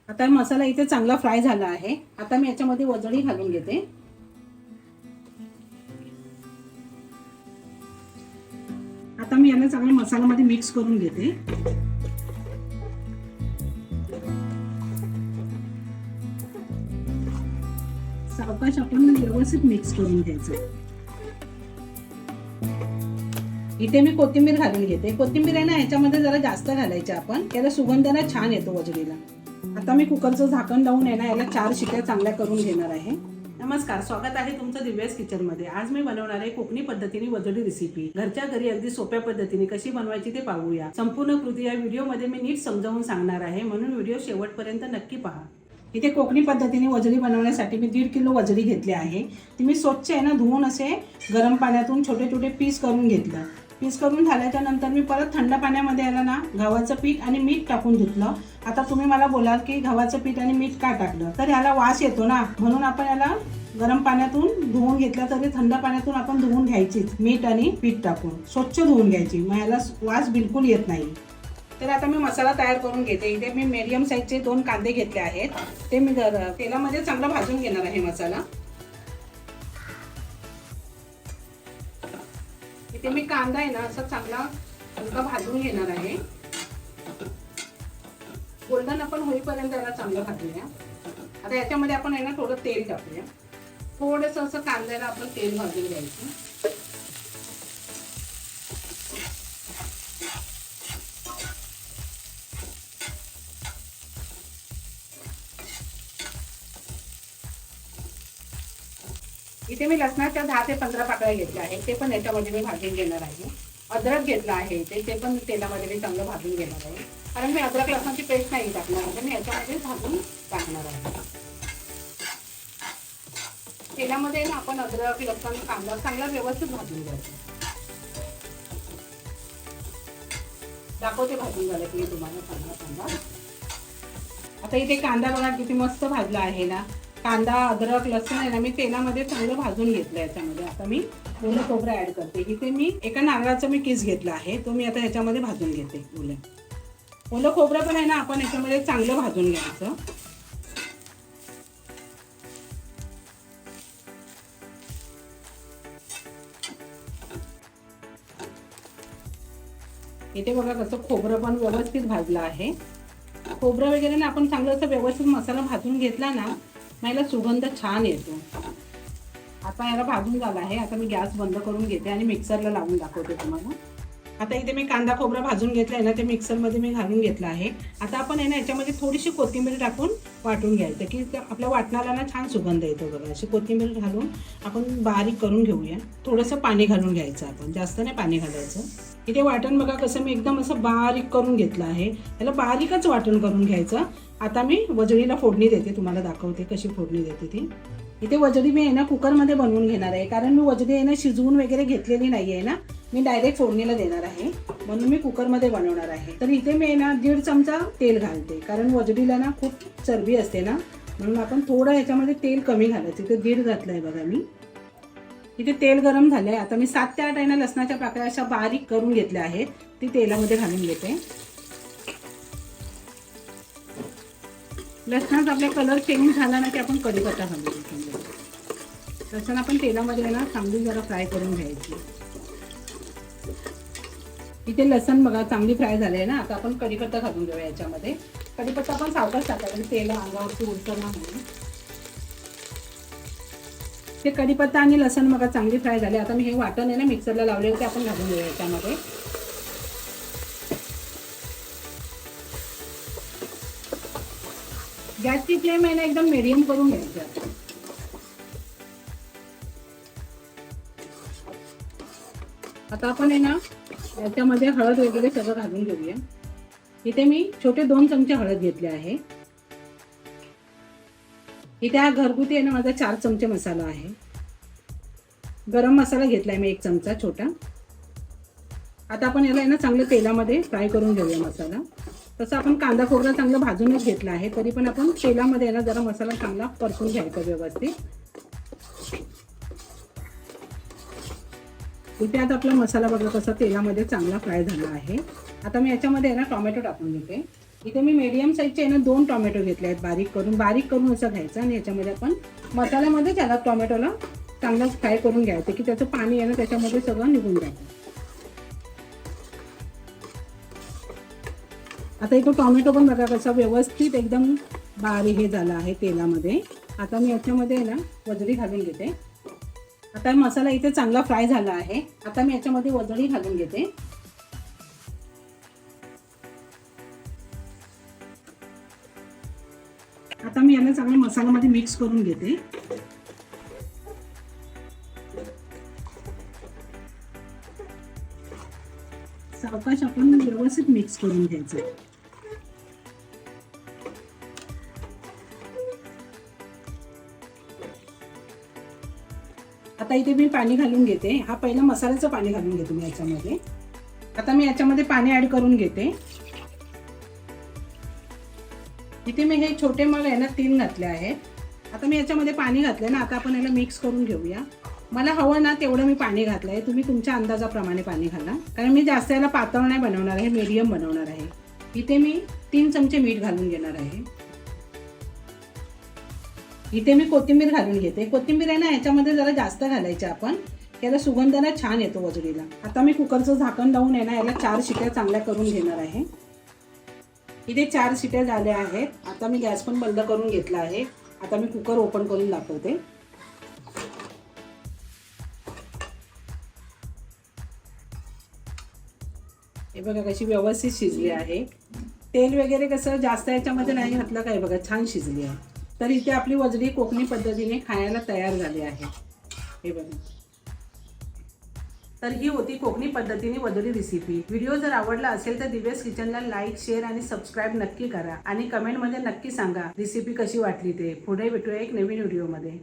आता मसाला इथे चांगला फ्राय झाला आहे। आता मी याच्यामध्ये वजडी घालून घेते। आता मी याला चांगलं मसाल्यामध्ये मिक्स करून घेते। सावकाश आपण व्यवस्थित मिक्स करून घ्यायचं। इथे मी कोथिंबीर घालून घेते। कोथिंबीर आहे ना याच्यामध्ये जरा जास्त घालायची आपण, याला सुगंध ना छान येतो वजडीला। आता मी कुकरचं झाकण लावून आहे ना याला 4 शिट्या चांगल्या करून घेणार आहे। नमस्कार, स्वागत आहे तुमचं दिव्यास किचन मध्ये। आज मी बनवणार आहे कोकणी पद्धतीने वजडी रेसिपी। घरच्या घरी अगदी सोप्या पद्धतीने कशी बनवायची ते पाहूया। संपूर्ण कृती या व्हिडिओ मध्ये मी नीट समजावून सांगणार आहे, म्हणून व्हिडिओ शेवटपर्यंत नक्की पहा। इथे कोकणी पद्धतीने वजडी बनवण्यासाठी मी 1.5 किलो वजडी घेतली आहे। ती मी स्वच्छ आहे ना धुवून असे गरम पाण्यातून छोटे छोटे पीस करून घेतलं। पीस करून झाल्याच्या नंतर मी परत थंड पाण्यामध्ये याला ना गव्हाचं पीठ आणि मीठ टाकून धुतलं। आता तुम्ही मला बोलाल की गव्हाचं पीठ आणि मीठ का टाकलं, तर याला वास येतो ना, म्हणून आपण याला गरम पाण्यातून धुवून घेतलं तरी थंड पाण्यातून आपण धुवून घ्यायचीच, मीठ आणि पीठ टाकून स्वच्छ धुवून घ्यायची, मग याला वास बिलकुल येत नाही। तर आता मी मसाला तयार करून घेते। इथे मी मीडियम साईजचे 2 कांदे घेतले आहेत, ते मी तेलामध्ये चांगला भाजून घेणार आहे मसाला। इथे मी कांदा आहे ना असा चांगला हलका भाजून घेणार आहे। गोल्डन आपण होईपर्यंत याला चांगलं भाजूया। आता याच्यामध्ये आपण आहे ना थोडं तेल टाकूया। थोडंसं असं कांद्याला आपण तेल भाजून घ्यायचं। इथे मी लसणाच्या 10 ते 15 पाकळ्या घेतल्या आहेत, ते पण याच्यामध्ये मी भाजून घेणार आहे। अद्रक घेतला आहे ते पण तेलामध्ये मी चांगलं भाजून घेणार आहे, कारण मी अद्रक लसणाची पेस्ट नाही टाकणार आहे, मी याच्यामध्ये भाजून टाकणार आहे। तेलामध्ये ना आपण अद्रक लसूण कांदा चांगला व्यवस्थित भाजून घ्यायचा। दाखवते भाजून झालं की तुम्हाला चांगला कांदा। आता इथे कांदा बघा किती मस्त भाजला आहे ना। कांदा अद्रक लसूण आहे ना मी तेलामध्ये चांगलं भाजून घेतलं याच्यामध्ये। आता मी ओलं खोबरं ऍड करते। इथे मी एका नारळाचा मी किस घेतला आहे, तो मी आता याच्यामध्ये भाजून घेते। ओलं खोबरं पण आहे ना आपण याच्यामध्ये चांगलं भाजून घ्यायचं। इथे बघा कसं खोबरं पण व्यवस्थित भाजलं आहे। खोबरं वगैरे ना आपण चांगलं असं व्यवस्थित मसाला भाजून घेतला ना, याला सुगंध छान येतो। आता याला भाजून झाला आहे। आता मी गॅस बंद करून घेते आणि मिक्सरला लावून दाखवते तुम्हाला। आता इथे मी कांदा खोबरा भाजून घेतलाय ना, ते मिक्सरमध्ये मी घालून घेतलं आहे। आता आपण आहे ना याच्यामध्ये थोडीशी कोथिंबीर टाकून वाटून घ्यायचं, की आपल्या वाटणाला ना छान सुगंध येतो बघा। अशी कोथिंबीर घालून आपण बारीक करून घेऊया। थोडंसं पाणी घालून घ्यायचं, आपण जास्त नाही पाणी घालायचं। इथे वाटण बघा कसं मी एकदम असं बारीक करून घेतलं आहे, याला बारीकच वाटण करून घ्यायचं। आता मी वजडीला फोडणी देते, तुम्हाला दाखवते कशी फोडणी देते ती। इथे वजडी मी आहे ना कुकरमध्ये बनवून घेणार आहे, कारण मी वजडी आहे ना शिजवून वगैरे घेतलेली नाही आहे ना, मी डायरेक्ट फोडणीला देणार आहे, म्हणून मी कुकरमध्ये बनवणार आहे। तर इथे मी ना 1.5 चमचा तेल घालते, कारण वजडीला ना खूप चरबी असते ना, म्हणून आपण थोडं याच्यामध्ये तेल कमी घालायचं। इथे 1.5 घातलंय बघा मी। इथे तेल गरम झालंय। आता मी 7 ते 8 आहे ना लसणाच्या पाकळ्या अशा बारीक करून घेतल्या आहेत, ती तेलामध्ये घालून घेते। लसणाचा आपला कलर चेंज झाला ना की आपण कढीपत्ता घालू। लसण आपण तेलामध्ये ना चांगली जरा फ्राय करून घ्यायची। इथे लसण बघा चांगली फ्राय झाली आहे ना, आता आपण कढीपत्ता घालून घेऊया याच्यामध्ये। कढीपत्ता आपण सावकाश टाकायचा, तेल अंगावरती उडतं ना म्हणून। ते कढीपत्ता आणि लसण बघा चांगली फ्राय झाले। आता मी हे वाटण आहे ना मिक्सरला लावलेलं ते आपण घालून घेऊया याच्यामध्ये। गॅसची फ्लेम आहे ना एकदम मीडियम करून घ्यायची आपण। आता आपण आहे ना याच्यामध्ये हळद वगैरे सगळं घालून घेऊया। इथे मी छोटे 2 चमचे हळद घेतले आहे। इथे हा घरगुती आहे ना माझा 4 चमचे मसाला आहे। गरम मसाला घेतलाय मी 1 चमचा छोटा। आता आपण याला आहे ना चांगलं तेलामध्ये फ्राय करून घेऊया मसाला। तसं आपण कांदा खोबरा चांगलं भाजूनच घेतला आहे, तरी पण आपण तेलामध्ये ना जरा मसाला चांगला परतून घ्यायचा व्यवस्थित। इथे आता आपला मसाला बघा कसा तेलामध्ये चांगला फ्राय झाला आहे। आता मी याच्यामध्ये आहे ना टोमॅटो टाकून घेते। इथे मी मीडियम साईजचे आहे ना 2 टोमॅटो घेतले आहेत बारीक करून असं घ्यायचं आणि याच्यामध्ये आपण मसाल्यामध्ये त्याला टोमॅटोला चांगलं फ्राय करून घ्यायचं की त्याचं पाणी आहे ना त्याच्यामध्ये सगळं निघून जातं. आता इथं टोमॅटो पण बघा कसं व्यवस्थित एकदम बारीक हे झालं आहे तेलामध्ये. आता मी याच्यामध्ये ना वजडी घालून घेते. आता मसाला इथे चांगला फ्राय झाला आहे. आता मी याच्यामध्ये वजडी घालून घेते. आता मी याला चांगल्या मसाल्यामध्ये मिक्स करून घेते. सावकाश आपण व्यवस्थित मिक्स करून घ्यायचं. आता इथे मी पाणी घालून घेते. हा पहिला मसाल्याचं पाणी घालून घेते मी याच्यामध्ये. आता मी याच्यामध्ये पाणी ऍड करून घेते. इथे मी हे छोटे मग आहे ना 3 घातले आहेत. आता मी याच्यामध्ये पाणी घातलं ना. आता आपण याला मिक्स करून घेऊया. मला हवं ना तेवढं मी पाणी घातलं आहे. तुम्ही तुमच्या अंदाजाप्रमाणे पाणी घाला, कारण मी जास्त याला पातळ नाही बनवणार आहे, मीडियम बनवणार आहे. इथे मी 3 चमचे मीठ घालून घेणार आहे. इथे मी कोथिंबीर घालून घेते. कोथिंबीर आहे ना ह्याच्यामध्ये जरा जास्त घालायची आपण, याला सुगंध ना छान येतो वजडीला. आता मी कुकरचं झाकण लावून आहे ना याला 4 शिट्या चांगल्या करून घेणार आहे. इथे 4 शिट्या झाल्या आहेत. आता मी गॅस पण बंद करून घेतला आहे. आता मी कुकर ओपन करून दाखवते. हे बघा कशी व्यवस्थित शिजली आहे. तेल वगैरे कसं जास्त याच्यामध्ये नाही घातलं काय, बघा छान शिजली आहे. तर इथे आपली वजडी कोकणी पद्धतीने खायला तयार झाली आहे. हे बघा. तर ही होती कोकणी पद्धतीने वजडी रेसिपी. व्हिडिओ जर आवडला असेल तर दिव्यास किचनला लाईक, शेअर आणि सबस्क्राईब नक्की करा आणि कमेंटमध्ये नक्की सांगा रेसिपी कशी वाटली ते. पुढे भेटूया एक नवीन व्हिडिओमध्ये.